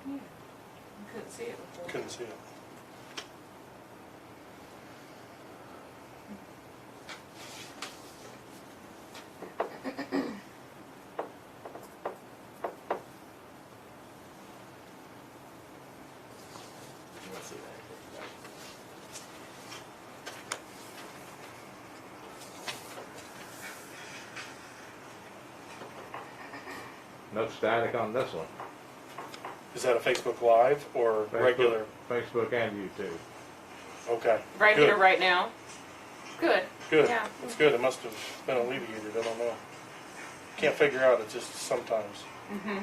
Yeah. You couldn't see it before. Couldn't see it. Let's see that. No static on this one. Is that a Facebook Live or regular? Facebook and YouTube. Okay. Right Good. here, right now. Good. Good. Yeah. It's good. It must have been alleviated. I don't know. Can't figure out. It just sometimes. Mm-hmm.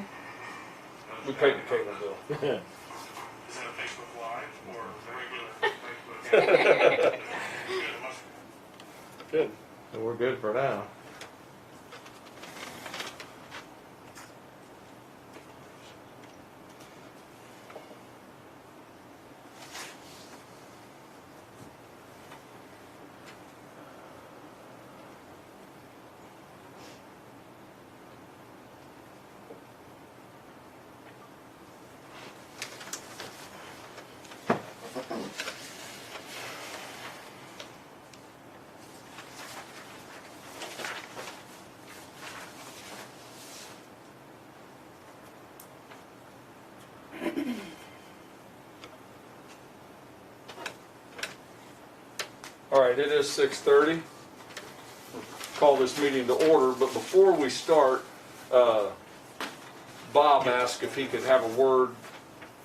We paid the cable bill. Is that a Facebook Live or regular Facebook? Good. So we're good for now. All right, it is 6:30. Call this meeting to order, but before we start, Bob asked if he could have a word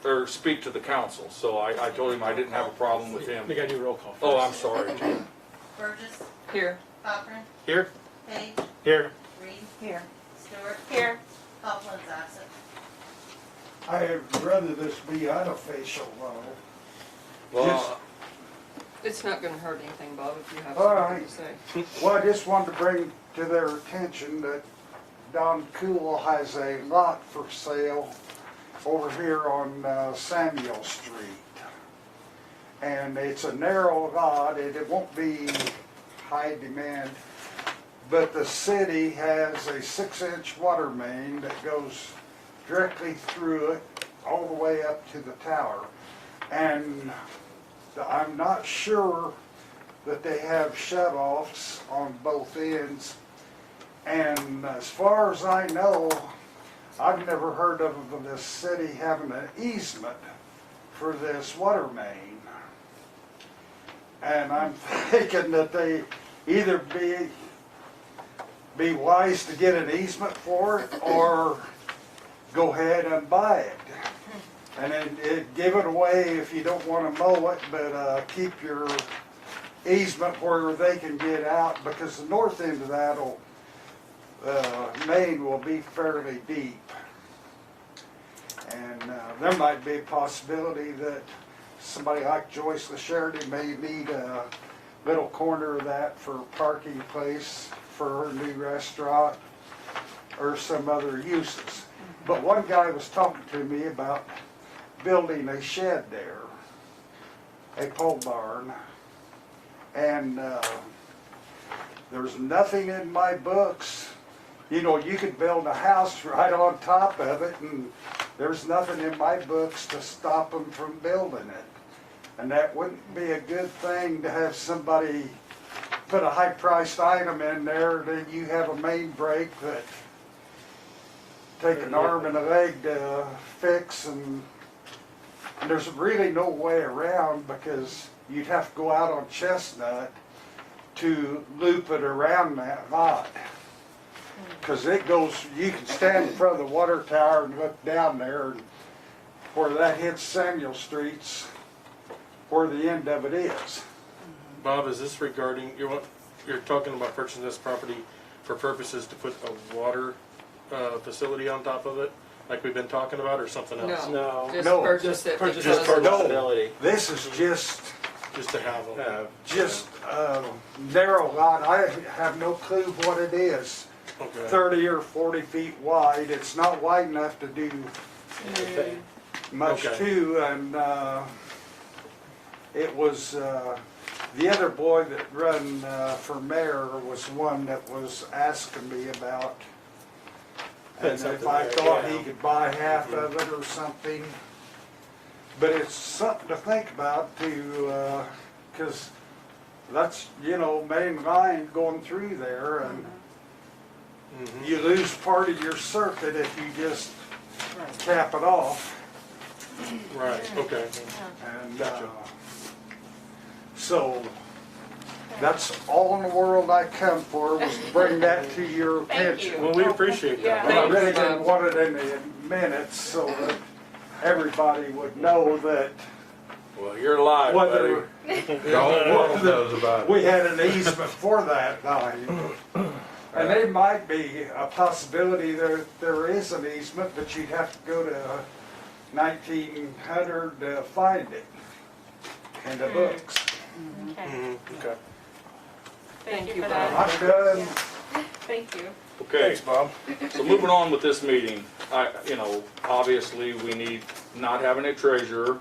or speak to the council. So I told him I didn't have a problem with him. We got to do roll call first. Oh, I'm sorry. Burgess, Here. Cochran, Here. Page, Here. Reed, Here. Stewart, Here. Coughlin's absent. I'd rather this be unofficial though. Well, It's not gonna hurt anything, Bob, if you have All something right. to say. Well, I just wanted to bring to their attention that Don Cool has a lot for sale over here on Samuel Street. And it's a narrow lot, and it won't be high demand. But the city has a 6-inch water main that goes directly through it, all the way up to the tower. And I'm not sure that they have shut-offs on both ends. And as far as I know, I've never heard of the city having an easement for this water main. And I'm thinking that they either be wise to get an easement for it or go ahead and buy it. And then give it away if you don't want to mow it, but keep your easement where they can get out, because the north end of that main will be fairly deep. And there might be a possibility that somebody like Joyce LaCharity may need a little corner of that for a parking place for her new restaurant or some other uses. But one guy was talking to me about building a shed there, a pole barn, and there's nothing in my books. You know, you could build a house right on top of it, and there's nothing in my books to stop them from building it. And that wouldn't be a good thing to have somebody put a high-priced item in there, then you have a main break that take an arm and a leg to fix, and there's really no way around, because you'd have to go out on Chestnut to loop it around that lot. Because it goes, you can stand in front of the water tower and look down there, and where that hits Samuel Street's where the end of it is. Bob, is this regarding you're talking about purchasing this property for purposes to put a water facility on top of it, like we've been talking about, or something else? No, no. just No, purchase it purchase- because just of- purchase. Possibility. This is just Just to have them. narrow lot. I have no clue what it is. Okay. 30 or 40 feet wide. It's not wide enough to do much Okay. to, and it was the other boy that run for mayor was one that was asking me about And if I thought he could buy half of it or something. But it's something to think about too, 'cause that's, main line going through there, and Mhm. you lose part of your circuit if you just cap it off. Right, okay. And Gotcha. so that's all in the world I come for, was to bring that to your Thank attention. you. Well, we appreciate Yeah. that. And I Bob. really didn't want it in the minutes so that everybody would know that Well, you're live, buddy. whether The whole world knows about it. we had an easement for that line. And there might be a possibility there is an easement, but you'd have to go to 1900 to find it in the books. Okay. Mhm, okay. Thank you you, for Bob. that. I'm done. Thank you. Okay, Thanks, Bob. so moving on with this meeting, obviously we need not having a treasurer.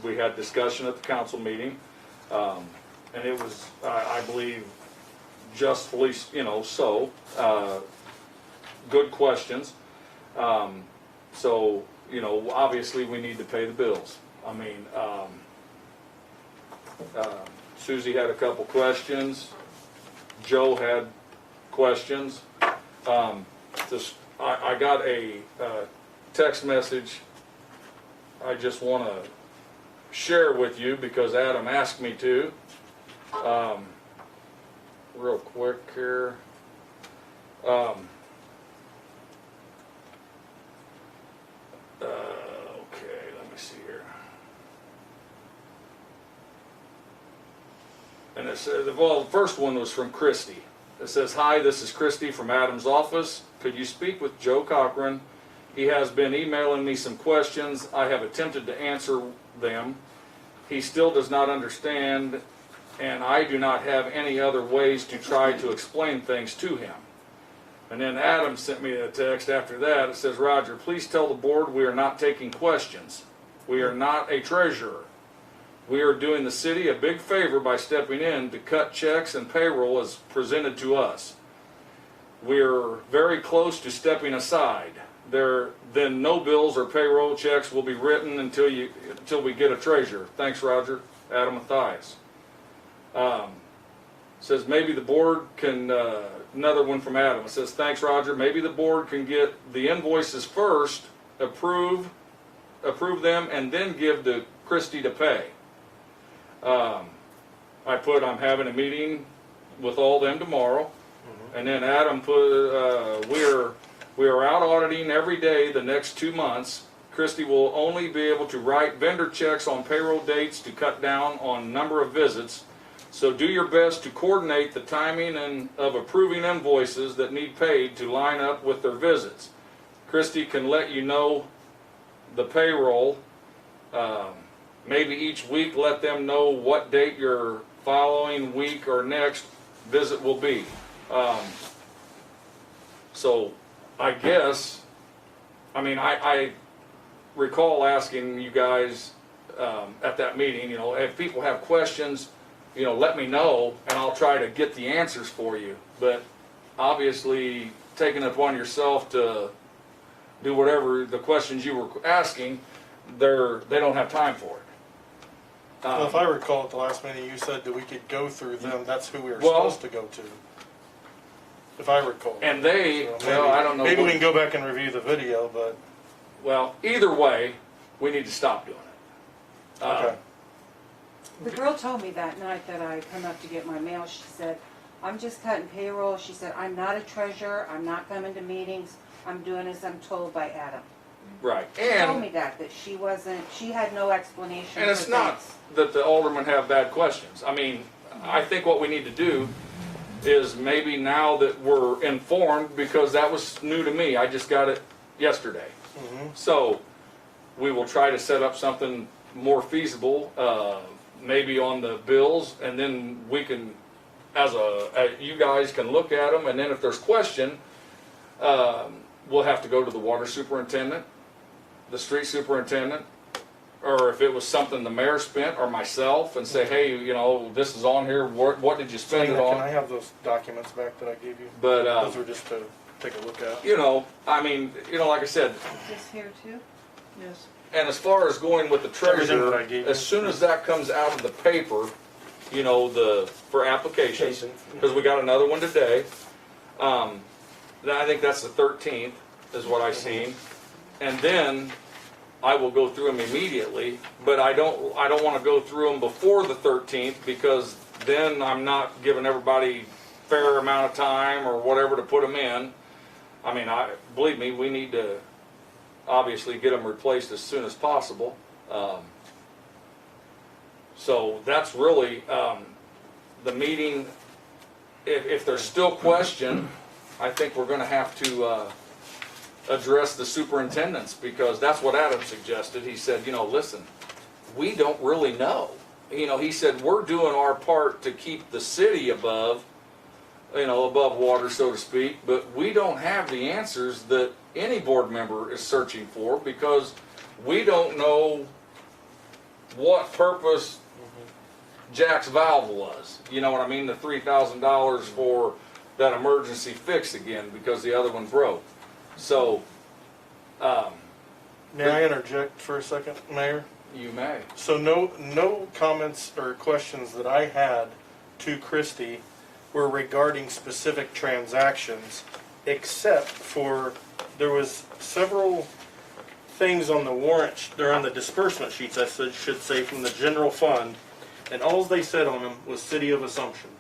We had discussion at the council meeting, and it was, I believe, justfully, so, good questions. So, obviously we need to pay the bills. I mean, Susie had a couple questions. Joe had questions. I got a text message I just want to share with you because Adam asked me to. Real quick here. Okay, let me see here. And it says, well, the first one was from Christy. It says, "Hi, this is Christy from Adam's office. Could you speak with Joe Cochran? He has been emailing me some questions. I have attempted to answer them. He still does not understand, and I do not have any other ways to try to explain things to him." And then Adam sent me a text after that. It says, "Roger, please tell the board we are not taking questions. We are not a treasurer. We are doing the city a big favor by stepping in to cut checks and payroll as presented to us. We're very close to stepping aside. Then no bills or payroll checks will be written until we get a treasurer. Thanks, Roger. Adam Mathias." Says maybe the board can, another one from Adam. It says, "Thanks, Roger. Maybe the board can get the invoices first, approve them, and then give to Christie to pay." I put, "I'm having a meeting with all them tomorrow." And then Adam put, we are out auditing every day the next 2 months. Christie will only be able to write vendor checks on payroll dates to cut down on number of visits. So do your best to coordinate the timing of approving invoices that need paid to line up with their visits. Christie can let you know the payroll. Maybe each week let them know what date your following week or next visit will be." So I guess, I recall asking you guys at that meeting, if people have questions, let me know and I'll try to get the answers for you. But obviously taking it upon yourself to do whatever the questions you were asking, they don't have time for it. Well, if I recall at the last meeting, you said that we could go through them, that's who we were Well- supposed to go to. If I recall. And they, So well, I don't know. Maybe what- we can go back and review the video, but, Well, either way, we need to stop doing it. okay. The girl told me that night that I come up to get my mail, she said, "I'm just cutting payroll." She said, "I'm not a treasurer, I'm not coming to meetings, I'm doing as I'm told by Adam." Right. She told And me that she had no explanation it's for not things. that the aldermen have bad questions. I think what we need to do is maybe now that we're informed, because that was new to me, I just got it yesterday. Mhm. So we will try to set up something more feasible, maybe on the bills, and then we can, you guys can look at them, and then if there's question, we'll have to go to the water superintendent, the street superintendent, or if it was something the mayor spent, or myself, and say, "Hey, this is on here, what did you spend it Can I on?" have those documents back that I gave you? But, Those were just to take a look at. you know, I mean, you know, like I said, Is this here too? Yes. and as far as going with the Everything that I treasurer, gave you. as soon as that comes out of the paper, you know, for applications, because we got another one today. I think that's the 13th, is what I seen, and then I will go through them immediately. But I don't want to go through them before the 13th, because then I'm not giving everybody fair amount of time or whatever to put them in. I mean, believe me, we need to obviously get them replaced as soon as possible. So that's really the meeting. If there's still question, I think we're going to have to address the superintendents, because that's what Adam suggested. He said, you know, listen, we don't really know. You know, he said, we're doing our part to keep the city above, you know, above water, so to speak, but we don't have the answers that any board member is searching for, because we don't know what purpose Jack's valve was. You know what I mean? The $3,000 for that emergency fix again, because the other one broke. So, May I interject for a second, Mayor? you may. So no comments or questions that I had to Christie were regarding specific transactions, except for there was several things on the warrant, they're on the disbursement sheets, I should say, from the general fund, and all they said on them was City of Assumption.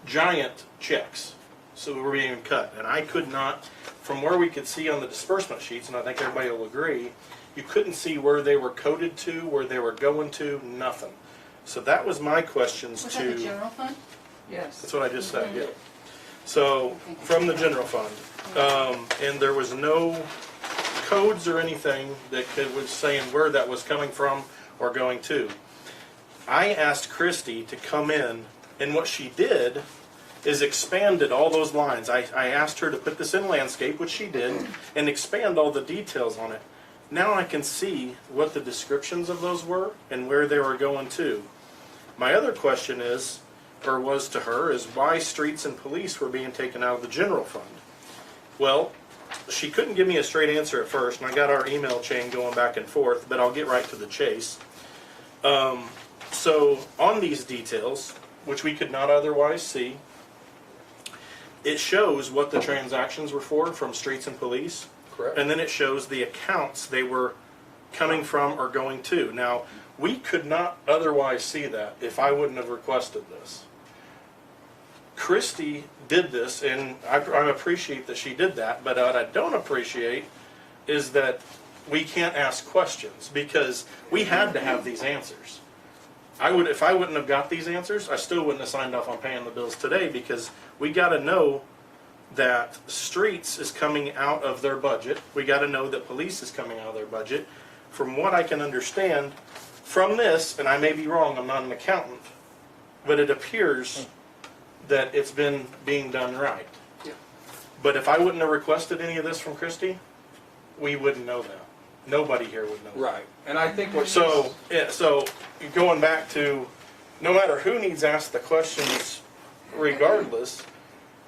Giant checks, so were being cut, and I could not, from where we could see on the disbursement sheets, and I think everybody will agree, you couldn't see where they were coded to, where they were going to, nothing. So that was my questions Was to. that the general fund? Yes. That's what I just said, yeah. So, from the general fund, and there was no codes or anything that was saying where that was coming from or going to. I asked Christie to come in, and what she did is expanded all those lines. I asked her to put this in landscape, which she did, and expand all the details on it. Now I can see what the descriptions of those were and where they were going to. My other question is, or was to her, is why streets and police were being taken out of the general fund. Well, she couldn't give me a straight answer at first, and I got our email chain going back and forth, but I'll get right to the chase. So on these details, which we could not otherwise see, it shows what the transactions were for from streets and police, Correct. and then it shows the accounts they were coming from or going to. Now, we could not otherwise see that if I wouldn't have requested this. Christie did this, and I appreciate that she did that, but what I don't appreciate is that we can't ask questions, because we had to have these answers. If I wouldn't have got these answers, I still wouldn't have signed off on paying the bills today, because we got to know that streets is coming out of their budget. We got to know that police is coming out of their budget. From what I can understand from this, and I may be wrong, I'm not an accountant, but it appears that it's been being done right. Yeah. But if I wouldn't have requested any of this from Christie, we wouldn't know that. Nobody here would know that. Right. And I think what So, yeah, so going back to, no matter who needs asked the questions, regardless,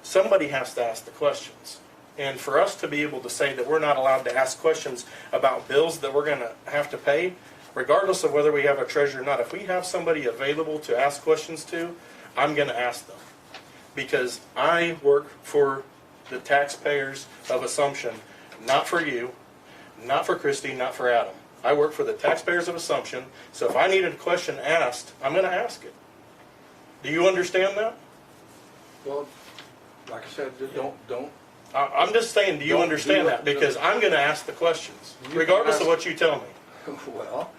somebody has to ask the questions. And for us to be able to say that we're not allowed to ask questions about bills that we're going to have to pay, regardless of whether we have a treasurer or not, if we have somebody available to ask questions to, I'm going to ask them. Because I work for the taxpayers of Assumption, not for you, not for Christie, not for Adam. I work for the taxpayers of Assumption, so if I need a question asked, I'm going to ask it. Do you understand that? Well, like I said, don't. I'm just saying, do you Don't understand do that? it. Because I'm going to ask the questions, You can regardless of ask- what you tell me. Well,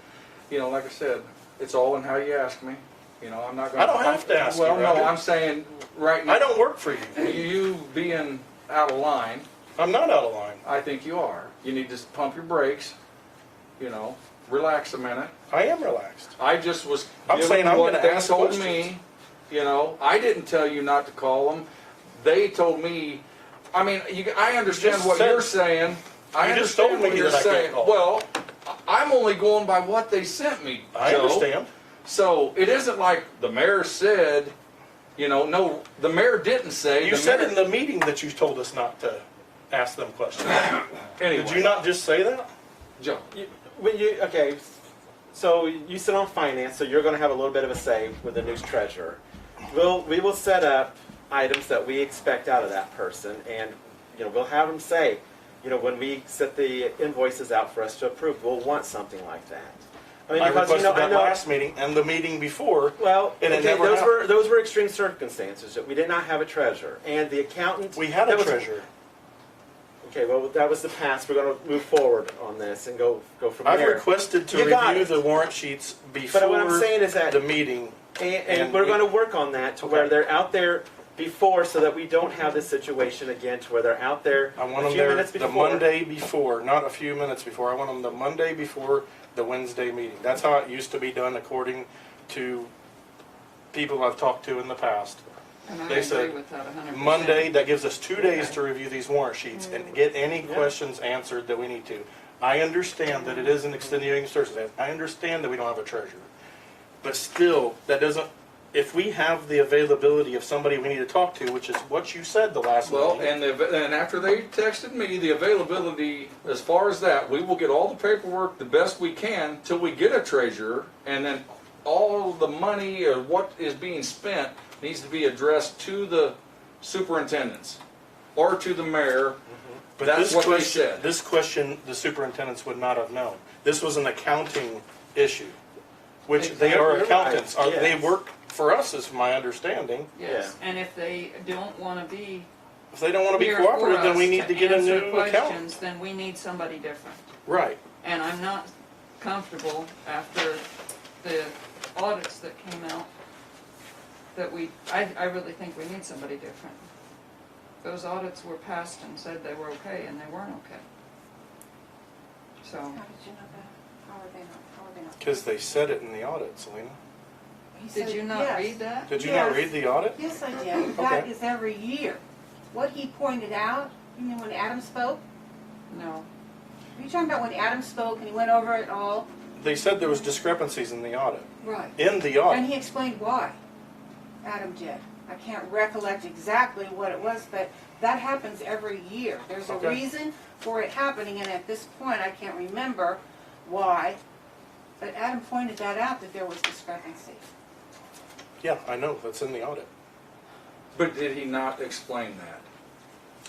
you know, like I said, it's all in how you ask me. You know, I'm not going. I don't have to ask you, Well, no, Roger. I'm saying right now. I don't work for you. You being out of line, I'm not out of line. I think you are. You need to pump your brakes. You know, relax a minute. I am relaxed. I just was I'm giving saying I'm what gonna they ask told questions. me. You know, I didn't tell you not to call them. They told me. I mean, I understand just what said- you're saying. I You just understand told me what you're that I can't saying. call. Well, I'm only going by what they sent me. I Joe. understand. So it isn't like the mayor said, You know, no, the mayor didn't say. You the said mayor- in the meeting that you told us not to ask them questions. Anyway, Did you not just say that? Joe, Okay, so you sit on finance, so you're going to have a little bit of a say with the new treasurer. We will set up items that we expect out of that person, and we'll have them say, when we set the invoices out for us to approve, we'll want something like that. I mean, I because requested I that know. last meeting and the meeting before. Well, And it okay, never happened. those were extreme circumstances. That we did not have a treasurer, and the accountant. We had a that was- treasurer. Okay, well, that was the past. We're going to move forward on this and go from I've there. requested to You got review it. the warrant sheets before But what I'm saying is that the meeting. And And we're we- going to work on that to where Okay. they're out there before, so that we don't have this situation again, to where they're out there I want a them few there minutes the before. Monday before, not a few minutes before. I want them the Monday before the Wednesday meeting. That's how it used to be done according to people I've talked to in the past. And I They agree said with that 100%. Monday, that gives us 2 days Okay. to review these warrant sheets and get any Yeah. questions answered that we need to. I understand that it is an extenuating circumstance. I understand that we don't have a treasurer. But still, that doesn't, if we have the availability of somebody we need to talk to, which is what you said the last well, meeting. and after they texted me, the availability, as far as that, we will get all the paperwork the best we can till we get a treasurer, and then all the money or what is being spent needs to be addressed to the superintendents or to the mayor. But That's this what they question, said. this question, the superintendents would not have known. This was an accounting issue, which they are Exactly. accountants. Yes. They work for us, is my understanding. Yes, and if they don't want to be If they don't want to be here for cooperative, then we us need to get a answer new accountant. questions, then we need somebody different. Right. And I'm not comfortable after the audits that came out that I really think we need somebody different. Those audits were passed and said they were okay, and they weren't okay. So, How did you know that? How are they not? How are they not? Because they said it in the audit, Selena. He did said you not yes. read that? Did you not Yes. read the audit? Yes, I did. That Okay. is every year. What he pointed out, you mean when Adam spoke? No. Are you talking about when Adam spoke and he went over it all? They said there was discrepancies in the audit. Right. In the And audit. he explained why. Adam did. I can't recollect exactly what it was, but that happens every year. There's a Okay. reason for it happening, and at this point, I can't remember why. But Adam pointed that out, that there was discrepancy. Yeah, I know. That's in the audit. But did he not explain that?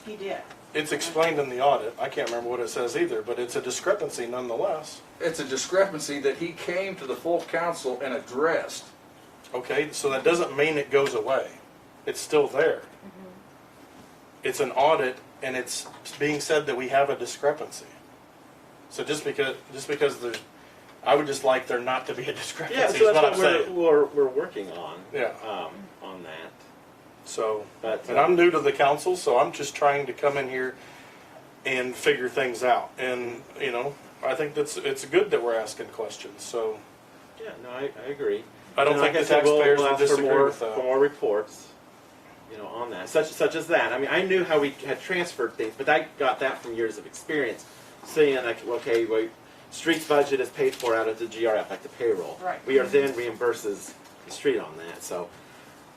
He did. It's explained in the audit. I can't remember what it says either, but it's a discrepancy nonetheless. It's a discrepancy that he came to the full council and addressed. Okay, so that doesn't mean it goes away. It's still there. It's an audit, and it's being said that we have a discrepancy. So just because there's, I would just like there not to be a discrepancy. Yeah, is so what that's I'm what saying. we're working on. Yeah. On that. So, But and I'm new to the council, so I'm just trying to come in here and figure things out. And I think it's good that we're asking questions. So yeah, no, I agree. I don't And think like the I said, taxpayers we'll would ask for disagree more, with that. for more reports, on that, such as that. I mean, I knew how we had transferred things, but I got that from years of experience, seeing like, okay, wait, streets budget is paid for out of the GRF, like the payroll. Right. We are then reimburses the street on that. So,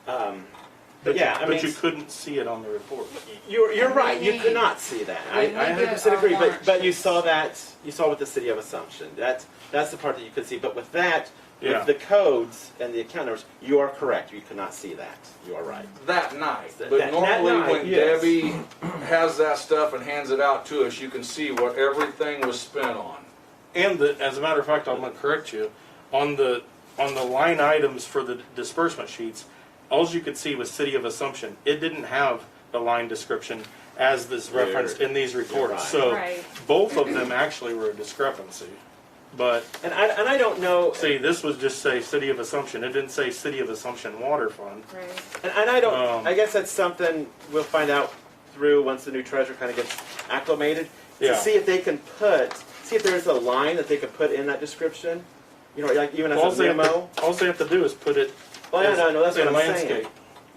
but yeah, I mean, you couldn't see it on the report. you're And right. we You need- could not see that. I when we get 100% our agree. warrant But you sheets. saw that. You saw with the city of Assumption. That's the part that you could see. But with that, Yeah. with the codes and the account numbers, you are correct. You could not see that. You are right. That night. That- But that normally night, when yes. Debbie has that stuff and hands it out to us, you can see what everything was spent on. And as a matter of fact, I'm going to correct you on the line items for the disbursement sheets. All you could see was City of Assumption. It didn't have the line description as this referenced in these reports. right. So Right. both of them actually were a discrepancy. But And I don't know. see, this was just say City of Assumption. It didn't say City of Assumption Water Fund. Right. And I don't. Um, I guess that's something we'll find out through once the new treasurer kind of gets acclimated. Yeah. To see if they can see if there's a line that they could put in that description. Like even All as a they, have memo. to, all they have to do is put it Oh yeah, no, that's in what I'm landscape. saying.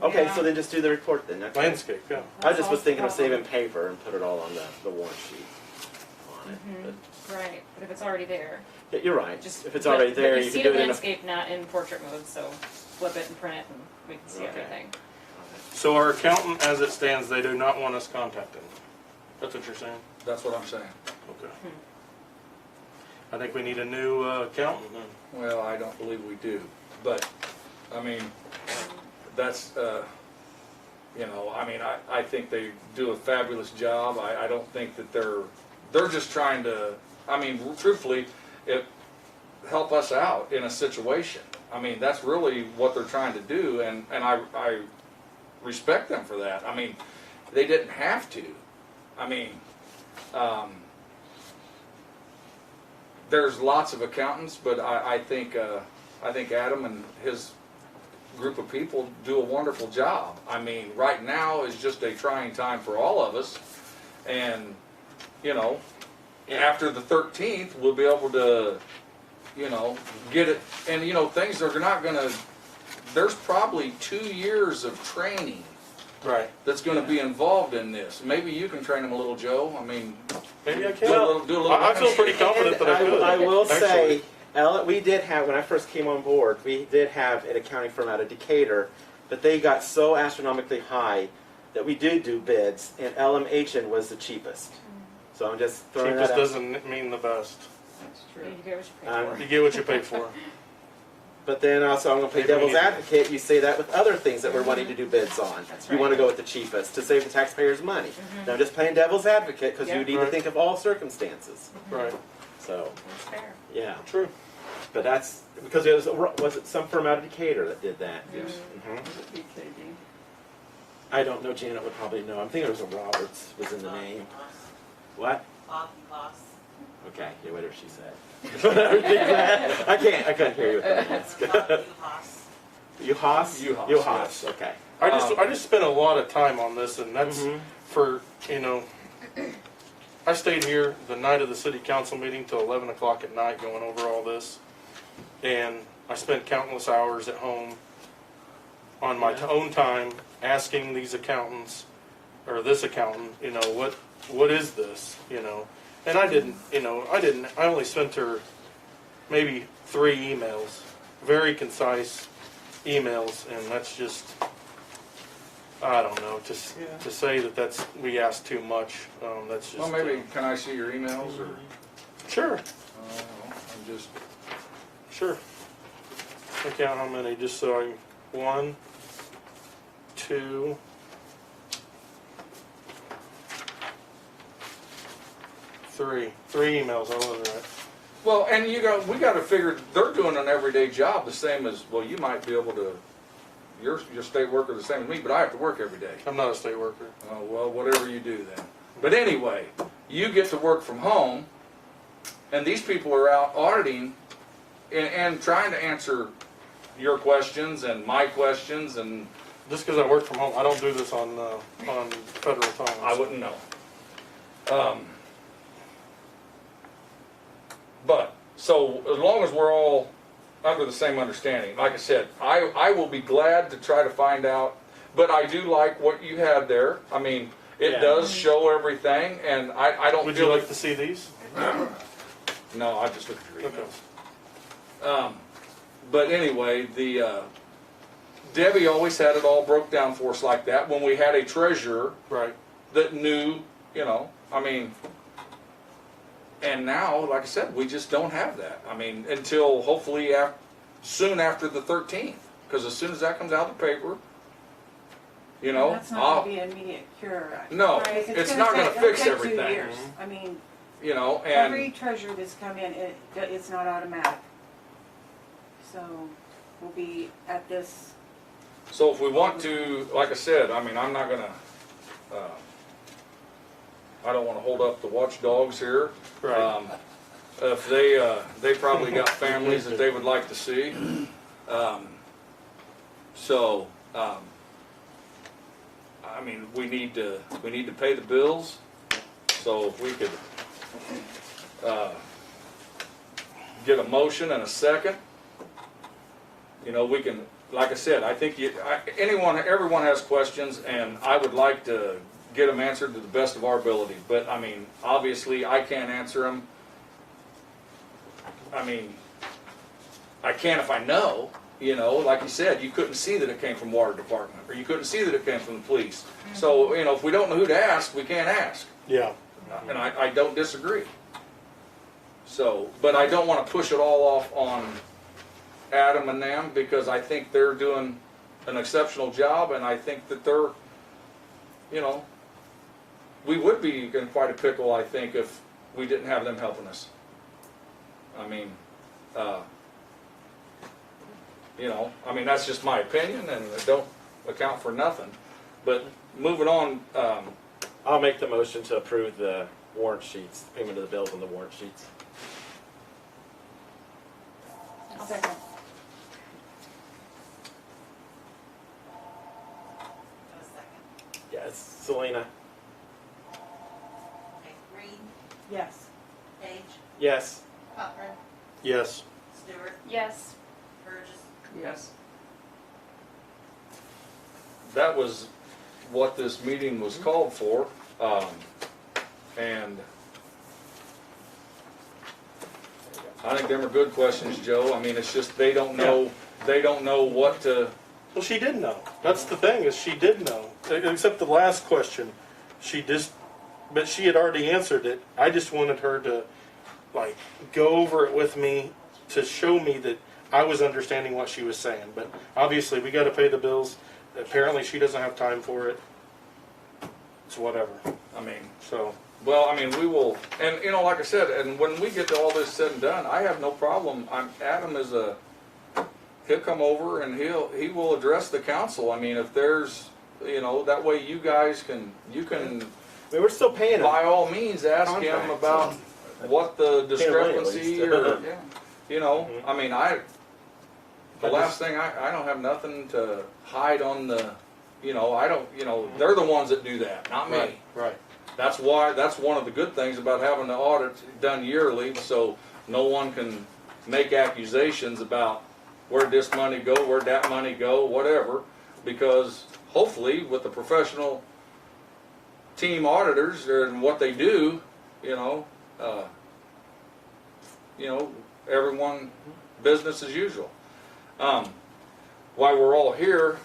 Okay, Yeah. so then just do the report then. Okay. Landscape, yeah. I just was That's thinking of also- saving paper and put it all on the warrant sheet on it. Right, but if it's already there, But yeah, you're right. just. If it's already but there, you you see can the do it in a. landscape not in portrait mode, so flip it and print it, and we can see Okay. everything. So our accountant, as it stands, they do not want us contacting them. That's what you're saying? That's what I'm saying. Okay. I think we need a new accountant then. Well, I don't believe we do, but, I mean, that's, you know, I mean, I think they do a fabulous job. I don't think that they're just trying to, I mean, truthfully, help us out in a situation. I mean, that's really what they're trying to do, and I respect them for that. I mean, they didn't have to. I mean, there's lots of accountants, but I think Adam and his group of people do a wonderful job. I mean, right now is just a trying time for all of us, and you know, after the 13th, we'll be able to, you know, get it. And you know, things are not gonna. There's probably 2 years of training Right. that's going to be involved in this. Maybe you can train them a little, Joe. I mean, Maybe I do a can. little. I feel pretty confident that I could. I will actually. say, Ellen, we did have, when I first came on board, we did have an accounting firm out of Decatur, but they got so astronomically high that we did do bids, and LMHN was the cheapest. So I'm just throwing Cheapest that out. doesn't mean the best. That's You true. get what you pay for. You get what you pay for. But then also, I'm going to play Maybe we devil's need- advocate. You say that with other things that we're wanting to do bids on. That's You right. want to go with the cheapest to save the taxpayers money. Now, I'm just playing devil's advocate because Yeah. you need Right. to think of all circumstances. Right. So, That's fair. yeah. True. But that's because it was it some firm out of Decatur that did that? Yes. Mhm. BKD. I don't know. Janet would probably know. I'm thinking it was a Roberts was in the name. What? Bob Boss. Okay. Yeah, whatever she said. I couldn't hear you with the mask. Bob Uhas. Uhas? Uhas, Uhas. yes. Okay. I just spent a lot of time on this, and that's Mhm. for, you know, I stayed here the night of the city council meeting till 11 o'clock at night going over all this, and I spent countless hours at home on my own time asking these accountants, or this accountant, you know, what is this, you know, and I only sent her maybe 3 emails, very concise emails, and that's just, I don't know, to say that we asked too much, that's just. Well, maybe can I see your emails or? Sure, I'm just. sure. I count how many, just so I, 1, 2, 3 emails, I was right. Well, and we got to figure they're doing an everyday job the same as, well, you might be able to, your state worker the same as me, but I have to work every day. I'm not a state worker. Oh, well, whatever you do then. But anyway, you get to work from home, and these people are out auditing and trying to answer your questions and my questions, and Just because I work from home, I don't do this on federal time. I wouldn't know. But, so as long as we're all under the same understanding, like I said, I will be glad to try to find out, but I do like what you had there. I mean, it Yeah. does show everything, and I don't Would feel you like to see these? No, I just looked at your Okay. emails. But anyway, Debbie always had it all broke down for us like that when we had a treasurer Right. that knew, you know, I mean, and now, like I said, we just don't have that. I mean, until hopefully soon after the 13th, because as soon as that comes out of the paper, you know, That's not gonna be an immediate cure. No, Right? it's not gonna it'll fix take 2 everything. years. I mean, you know, every and treasurer that's come in, it's not automatic. So we'll be at this, so if we want to, like I said, I mean, I'm not gonna, I don't wanna hold up the watchdogs here. Right. If they probably got families that they would like to see. I mean, we need to pay the bills, so if we could, get a motion and a second, you know, we can, like I said, I think everyone has questions, and I would like to get them answered to the best of our ability, but I mean, obviously, I can't answer them. I mean, I can if I know, you know, like you said, you couldn't see that it came from water department, or you couldn't see that it came from the police. So, you know, if we don't know who to ask, we can't ask. Yeah. And I don't disagree. So, but I don't want to push it all off on Adam and them, because I think they're doing an exceptional job, and I think that they're, you know, we would be in quite a pickle, I think, if we didn't have them helping us. I mean, you know, I mean, that's just my opinion, and it don't account for nothing. But moving on, I'll make the motion to approve the warrant sheets, payment of the bills on the warrant sheets. Second. A second. Yes, Selena. Okay, Reed, Yes. Page, Yes. Cochran, Yes. Stewart, Yes. Burgess. Yes. that was what this meeting was called for, and I think them are good questions, Joe. I mean, it's just they don't know what to. Well, she did know. That's the thing, is she did know. Except the last question. But she had already answered it. I just wanted her to, like, go over it with me to show me that I was understanding what she was saying. But obviously, we got to pay the bills. Apparently, she doesn't have time for it. It's whatever. I mean, So, well, I mean, we will, and you know, like I said, and when we get to all this said and done, I have no problem. Adam is he'll come over and he will address the council. I mean, if there's, you know, that way you guys can, I mean, we're still paying them. by all means ask him Contract, about what the discrepancy least. or, Yeah. you know, I mean, the last thing, I don't have nothing to hide on the, you know, I don't, you know, they're the ones that do that, not me. right. That's one of the good things about having the audit done yearly, so no one can make accusations about where'd this money go, where'd that money go, whatever, because hopefully with the professional team auditors and what they do, you know, everyone, business as usual. While we're all here,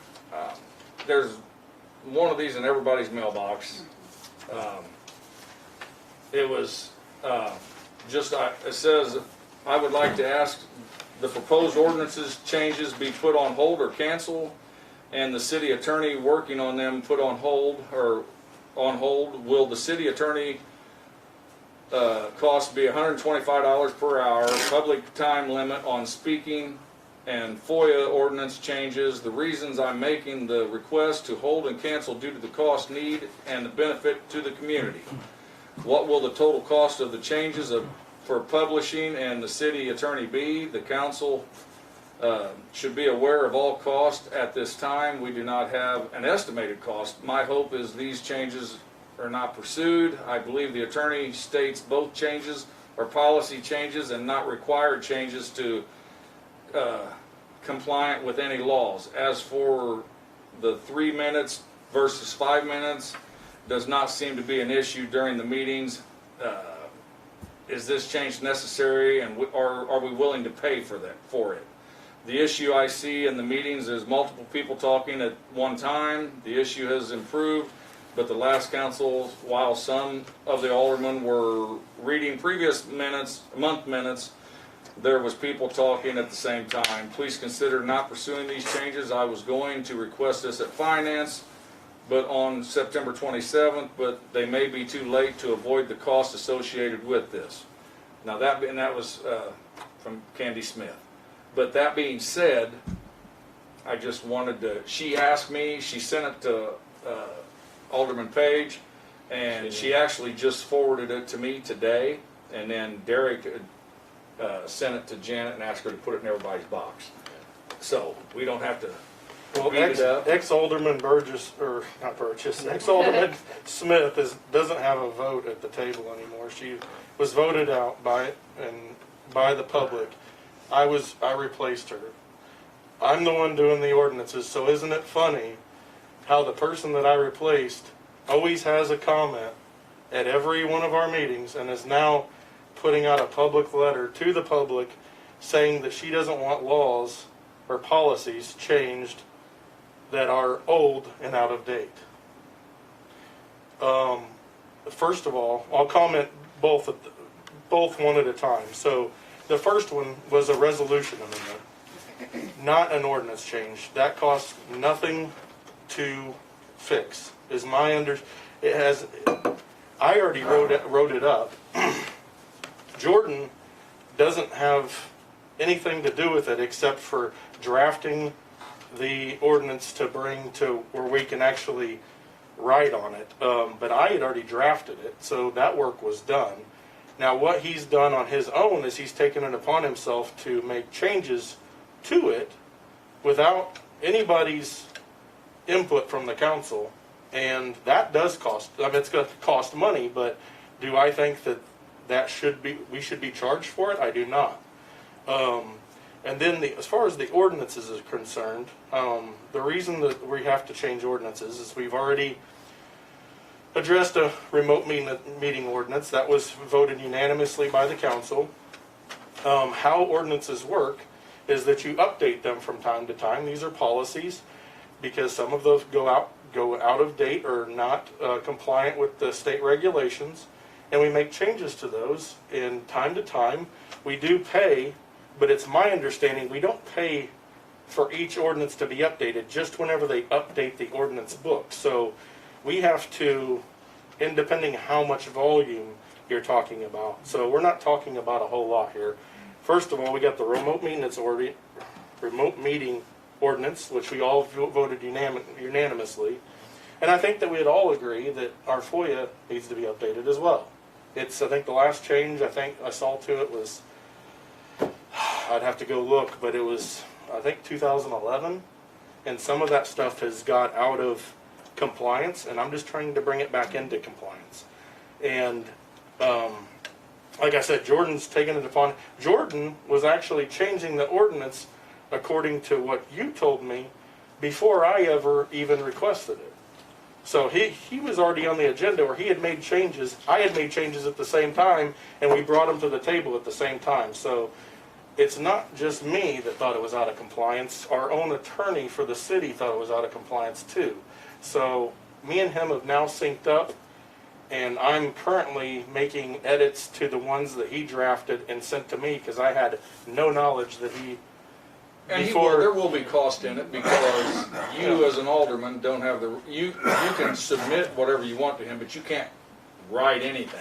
there's one of these in everybody's mailbox. It was it says, I would like to ask the proposed ordinances changes be put on hold or canceled, and the city attorney working on them put on hold or on hold. Will the city attorney cost be $125 per hour, public time limit on speaking, and FOIA ordinance changes? The reasons I'm making the request to hold and cancel due to the cost, need, and the benefit to the community. What will the total cost of the changes for publishing and the city attorney be? The council should be aware of all costs at this time. We do not have an estimated cost. My hope is these changes are not pursued. I believe the attorney states both changes are policy changes and not required changes to compliant with any laws. As for the 3 minutes versus 5 minutes, does not seem to be an issue during the meetings. Is this change necessary, and are we willing to pay for it? The issue I see in the meetings is multiple people talking at one time. The issue has improved, but the last council, while some of the aldermen were reading previous month minutes, there was people talking at the same time. Please consider not pursuing these changes. I was going to request this at finance, but on September 27th, but they may be too late to avoid the cost associated with this. Now that was from Candy Smith. But that being said, I just wanted to, she asked me, she sent it to Alderman Page, and she actually just forwarded it to me today, and then Derek sent it to Janet and asked her to put it in everybody's box. So we don't have to Well, beat it up. ex-Alderman Burgess, or not Burgess, ex-Alderman Smith doesn't have a vote at the table anymore. She was voted out by the public. I replaced her. I'm the one doing the ordinances, so isn't it funny how the person that I replaced always has a comment at every one of our meetings and is now putting out a public letter to the public saying that she doesn't want laws or policies changed that are old and out of date. First of all, I'll comment both one at a time. So the first one was a resolution amendment, not an ordinance change. That costs nothing to fix. Is my it has. I already wrote it up. Jordan doesn't have anything to do with it except for drafting the ordinance to bring to where we can actually write on it. But I had already drafted it, so that work was done. Now what he's done on his own is he's taken it upon himself to make changes to it without anybody's input from the council, and that does cost. I mean, it's going to cost money, but do I think that we should be charged for it? I do not. And then as far as the ordinances is concerned, the reason that we have to change ordinances is we've already addressed a remote meeting ordinance that was voted unanimously by the council. How ordinances work is that you update them from time to time. These are policies because some of those go out of date or not compliant with the state regulations, and we make changes to those. And time to time, we do pay, but it's my understanding we don't pay for each ordinance to be updated, just whenever they update the ordinance book. So we have to, and depending how much volume you're talking about. So we're not talking about a whole lot here. First of all, we got the remote meeting ordinance, which we all voted unanimously. And I think that we'd all agree that our FOIA needs to be updated as well. I think the last change I saw to it was, I'd have to go look, but it was, I think 2011. And some of that stuff has got out of compliance, and I'm just trying to bring it back into compliance. And like I said, Jordan's taken it upon. Jordan was actually changing the ordinance according to what you told me before I ever even requested it. So he was already on the agenda where he had made changes. I had made changes at the same time, and we brought them to the table at the same time. So it's not just me that thought it was out of compliance. Our own attorney for the city thought it was out of compliance too. So me and him have now synced up, and I'm currently making edits to the ones that he drafted and sent to me because I had no knowledge that he. And there will be cost in it because you as an alderman don't have you can submit whatever you want to him, but you can't write anything.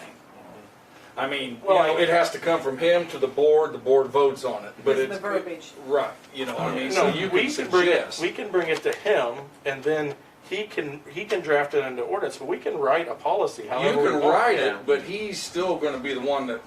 I mean, it has to come from him to the board votes on it. But it's the verbiage. Right, what I mean? No, So you can suggest. We can bring it to him, and then he can draft it into ordinance, but we can write a policy however You we can want. write it, but he's still going to be the one that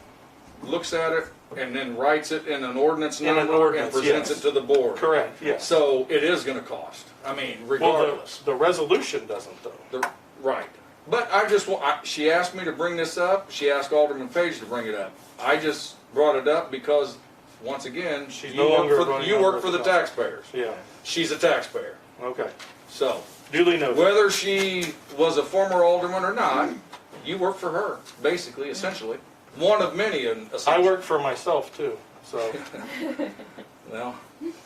looks at it and then writes it in an ordinance In an number ordinance, and presents yes. it to the board. Correct, yes. So it is going to cost. I mean, regardless. Well, the resolution doesn't, though. Right. But I just want, she asked me to bring this up. She asked Alderman Page to bring it up. I just brought it up because, once again, She's you no longer work voting you member work of for the the council. taxpayers. Yeah, She's a taxpayer. okay. So, Duly noted. whether she was a former alderman or not, you work for her, basically, essentially. One of many, essentially. I work for myself, too, so Well,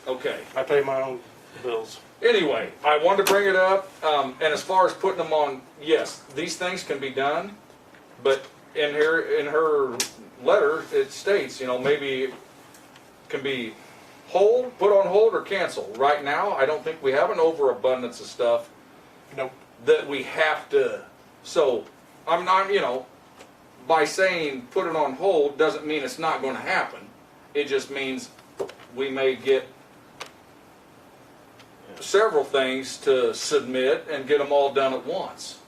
okay. I pay my own bills. Anyway, I wanted to bring it up, and as far as putting them on, yes, these things can be done, but in her letter, it states, maybe it can be put on hold or cancel. Right now, I don't think we have an overabundance of stuff Nope. that we have to, so, I'm not, by saying put it on hold doesn't mean it's not going to happen. It just means we may get several things to submit and get them all done at once.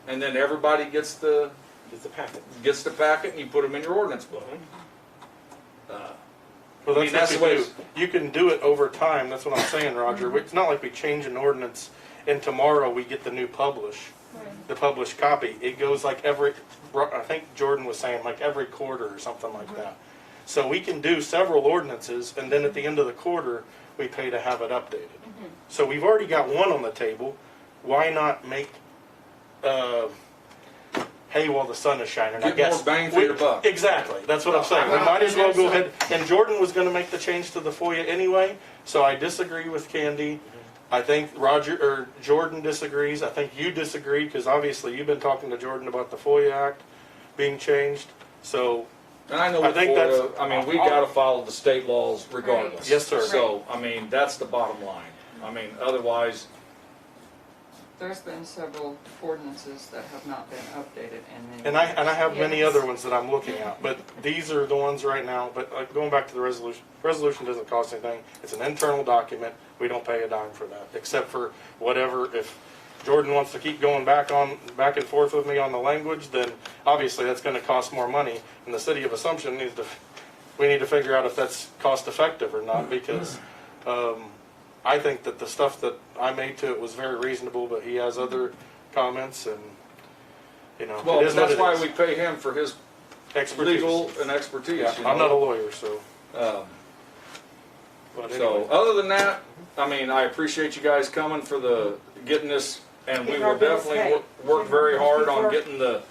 And then everybody gets the packet and you put them in your ordinance book. Well, I mean, that's that's what the we way do. You can do it over time. That's what I'm saying, Roger. It's not like we change an ordinance and tomorrow we get the new the published copy. It goes like I think Jordan was saying like every quarter or something like that. So we can do several ordinances, and then at the end of the quarter, we pay to have it updated. So we've already got one on the table. Why not hay while the sun is shining. I Get guess. more bang for your buck. Exactly. That's what I'm saying. We might as well go ahead. And Jordan was going to make the change to the FOIA anyway, so I disagree with Candy. I think Jordan disagrees. I think you disagree because obviously you've been talking to Jordan about the FOIA Act being changed. So And I know I with think FOIA, that's- I mean, we gotta follow the state laws regardless. Yes, sir. So, I mean, that's the bottom line. I mean, otherwise, There's been several ordinances that have not been updated and And I have many Yes. other ones that I'm looking at, but these are the ones right now. But going back to the resolution doesn't cost anything. It's an internal document. We don't pay a dime for that, except for whatever. If Jordan wants to keep going back and forth with me on the language, then obviously that's going to cost more money. And the city of Assumption we need to figure out if that's cost effective or not, because I think that the stuff that I made to it was very reasonable, but he has other comments, and well, it is what that's it why is. we pay him for his Expertise. legal and expertise. Yeah, you I'm know? not a lawyer, so. But So, anyway. other than that, I mean, I appreciate you guys coming for getting this, and we Keep will our bills definitely paid. work very hard on Before-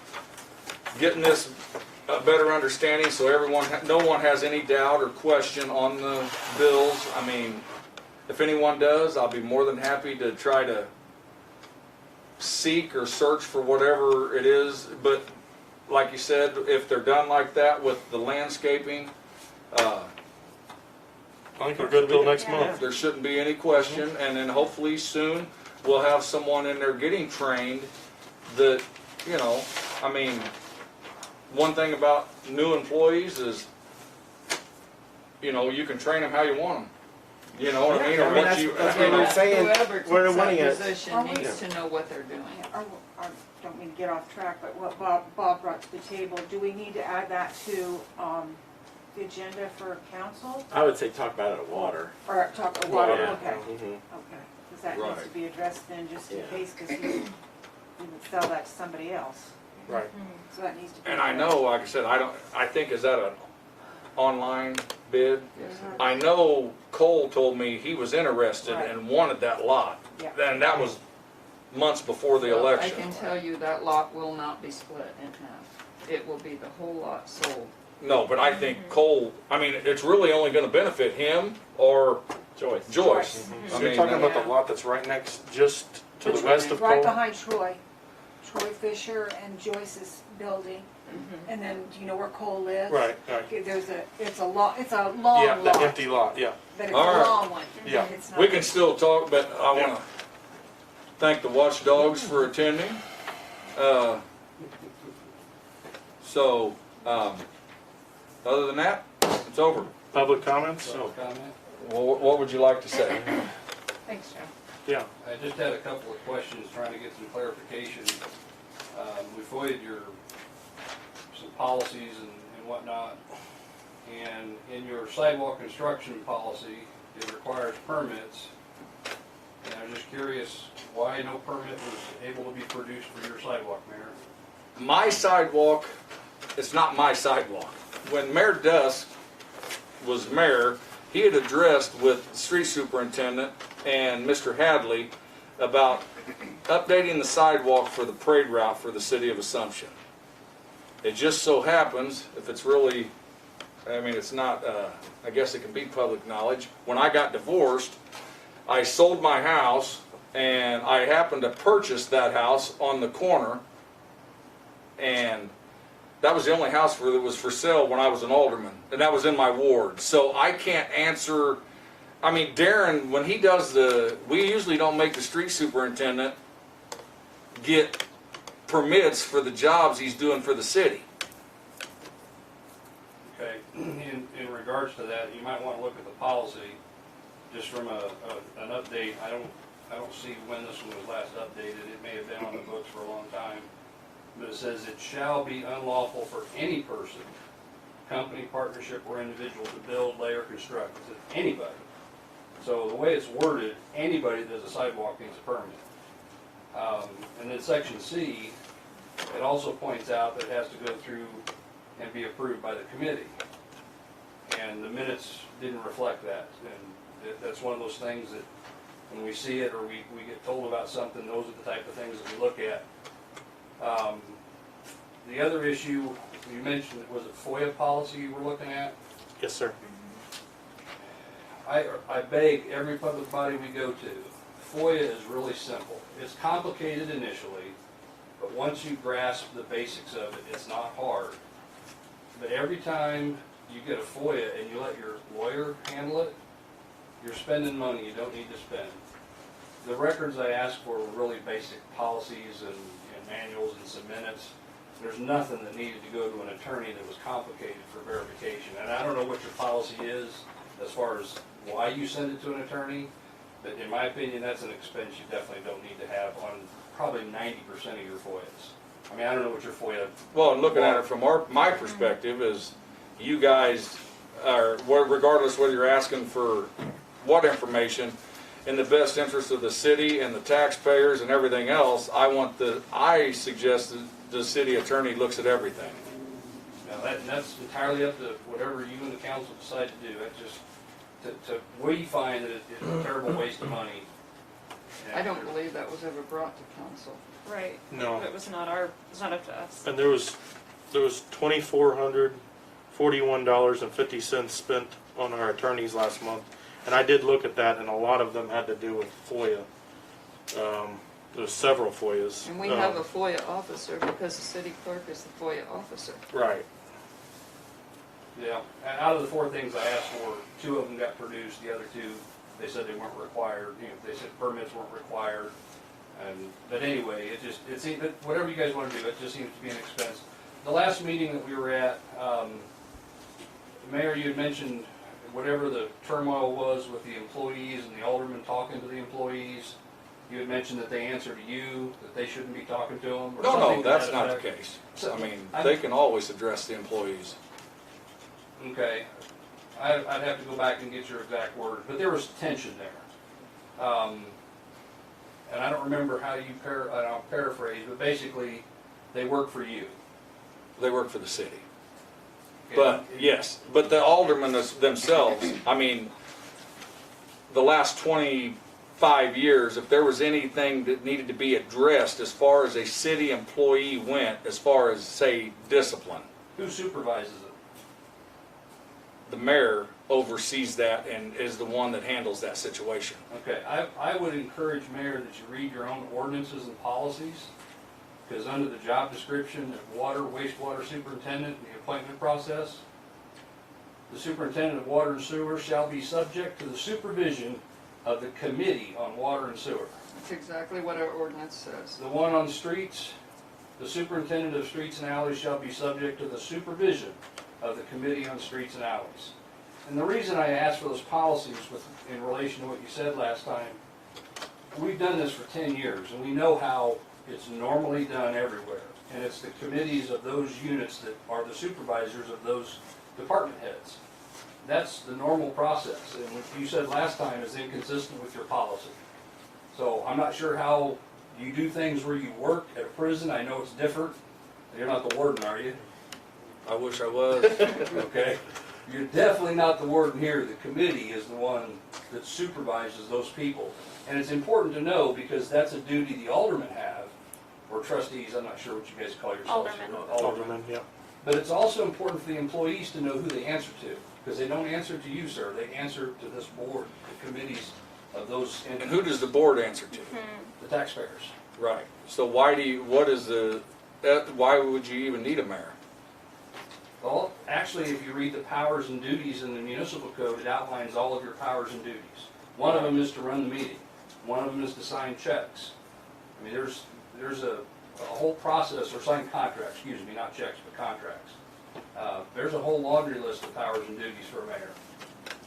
getting this a better understanding, so no one has any doubt or question on the bills. I mean, if anyone does, I'll be more than happy to try to seek or search for whatever it is. But like you said, if they're done like that with the landscaping, I think we're good till next month. there shouldn't be any question, and then hopefully soon we'll have someone in there getting trained that, I mean, one thing about new employees is, you can train them how you want them. You know what I mean? Yeah, Or I mean, what you, that's what we're saying. Whoever We're takes wanting that it. position Are we- needs to know what they're doing. I don't mean to get off track, but what Bob brought to the table, do we need to add that to the agenda for council? I would say talk about it at water. Or talk about water, Yeah. okay, Mhm. okay. Because that needs to Right. be addressed then, just in Yeah. case, because we would sell that to somebody else. Right. So that needs to be. and I know, like I said, I think, is that an online bid? I know Cole told me he was interested Right. and wanted that lot. Yeah. And that was months before the Well, election. I can tell you that lot will not be split in half. It will be the whole lot sold. No, but I think Cole, I mean, it's really only gonna benefit him or Joyce. Joyce. So I you're mean, talking about the Yeah. lot that's right next, just to the west of Right Cole? behind Troy Fisher and Joyce's building, and then, do you know where Cole lives? Right, right. Okay, it's a long Yeah, lot, that empty lot, yeah. but it's a All right. long one. Yeah. It's not- we can still talk, but I wanna thank the watchdogs for attending. Other than that, it's over. Public comments? Well, what would you like to say? Thanks, Joe. Yeah. I just had a couple of questions, trying to get some clarification. We FOIA'd some policies and whatnot, and in your sidewalk construction policy, it requires permits. And I was just curious why no permit was able to be produced for your sidewalk, Mayor? My sidewalk, it's not my sidewalk. When Mayor Dusk was mayor, he had addressed with the street superintendent and Mr. Hadley about updating the sidewalk for the parade route for the city of Assumption. It just so happens, if it's really, I mean, it's not, I guess it can be public knowledge. When I got divorced, I sold my house and I happened to purchase that house on the corner, and that was the only house that was for sale when I was an alderman, and that was in my ward. So I can't answer. I mean, Darren, when he does we usually don't make the street superintendent get permits for the jobs he's doing for the city. Okay, in regards to that, you might want to look at the policy, just from an update. I don't see when this one was last updated. It may have been on the books for a long time. But it says it shall be unlawful for any person, company, partnership, or individual to build, lay, or construct. It says anybody. So the way it's worded, anybody that does a sidewalk needs a permit. And then section C, it also points out that it has to go through and be approved by the committee. And the minutes didn't reflect that. And that's one of those things that when we see it or we get told about something, those are the type of things that we look at. The other issue you mentioned, was it FOIA policy you were looking at? Yes, sir. I beg every public body we go to, FOIA is really simple. It's complicated initially, but once you grasp the basics of it, it's not hard. But every time you get a FOIA and you let your lawyer handle it, you're spending money you don't need to spend. The records I asked for were really basic policies and manuals and some minutes. There's nothing that needed to go to an attorney that was complicated for verification. And I don't know what your policy is as far as why you send it to an attorney, but in my opinion, that's an expense you definitely don't need to have on probably 90% of your FOIAs. I mean, I don't know what your FOIA. Well, and looking at it from my perspective is, you guys are, regardless whether you're asking for what information, in the best interest of the city and the taxpayers and everything else, I suggest that the city attorney looks at everything. Now, that's entirely up to whatever you and the council decide to do. That's just, we find that it's a terrible waste of money. I don't believe that was ever brought to council. Right. No. It was not up to us. And there was $2,441.50 spent on our attorneys last month. And I did look at that, and a lot of them had to do with FOIA. There's several FOIAs. And we have a FOIA officer because the city clerk is the FOIA officer. Right. Yeah, and out of the 4 things I asked for, 2 of them got produced, the other 2, they said they weren't required, they said permits weren't required. But anyway, it seemed, whatever you guys want to do, it just seems to be an expense. The last meeting that we were at, Mayor, you had mentioned whatever the turmoil was with the employees and the aldermen talking to the employees. You had mentioned that they answer to you, that they shouldn't be talking to them, or something No, to that's that not the effect. case. I mean, they can always address the employees. Okay, I'd have to go back and get your exact word, but there was tension there. And I don't remember how you I'll paraphrase, but basically, they work for you. They work for the city. Okay? But, yes, but the aldermen themselves, I mean, the last 25 years, if there was anything that needed to be addressed as far as a city employee went, as far as, say, discipline, Who supervises it? the mayor oversees that and is the one that handles that situation. Okay, I would encourage, Mayor, that you read your own ordinances and policies, because under the job description of water, wastewater superintendent, and the appointment process, the superintendent of water and sewer shall be subject to the supervision of the committee on water and sewer. That's exactly what our ordinance says. The one on streets, the superintendent of streets and alleys shall be subject to the supervision of the committee on streets and alleys. And the reason I asked for those policies in relation to what you said last time, we've done this for 10 years, and we know how it's normally done everywhere. And it's the committees of those units that are the supervisors of those department heads. That's the normal process, and what you said last time is inconsistent with your policy. So I'm not sure how you do things where you work at a prison. I know it's different. You're not the warden, are you? I wish I was. Okay. You're definitely not the warden here. The committee is the one that supervises those people. And it's important to know because that's a duty the aldermen have, or trustees, I'm not sure what you guys call yourselves. Alderman, yeah. But it's also important for the employees to know who they answer to, because they don't answer to you, sir. They answer to this board, the committees of those And entities, who does the board answer to? the taxpayers. Right. So why would you even need a mayor? Well, actually, if you read the powers and duties in the municipal code, it outlines all of your powers and duties. One of them is to run the meeting. One of them is to sign checks. I mean, there's a whole process, or sign contracts, excuse me, not checks, but contracts. There's a whole laundry list of powers and duties for a mayor.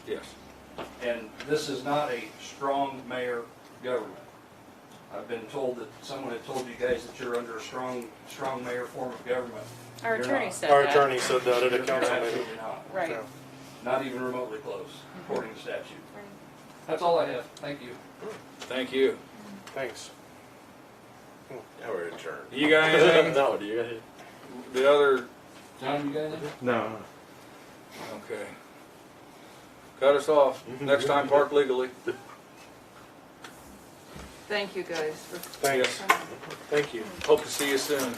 Yes. And this is not a strong mayor government. I've been told that someone had told you guys that you're under a strong mayor form of government. Our You're attorney not. said Our that. attorney said that at a You're council meeting. absolutely not. Right. Yeah. Not even remotely close, according to statute. Right. That's all I have. Thank you. Thank you. Thanks. Now we're adjourned. You got anything? No, do you got it? The other, John, you got anything? No. okay. Cut us off. Next time, park legally. Thank you guys for Thanks. coming. Thank you. Hope to see you soon.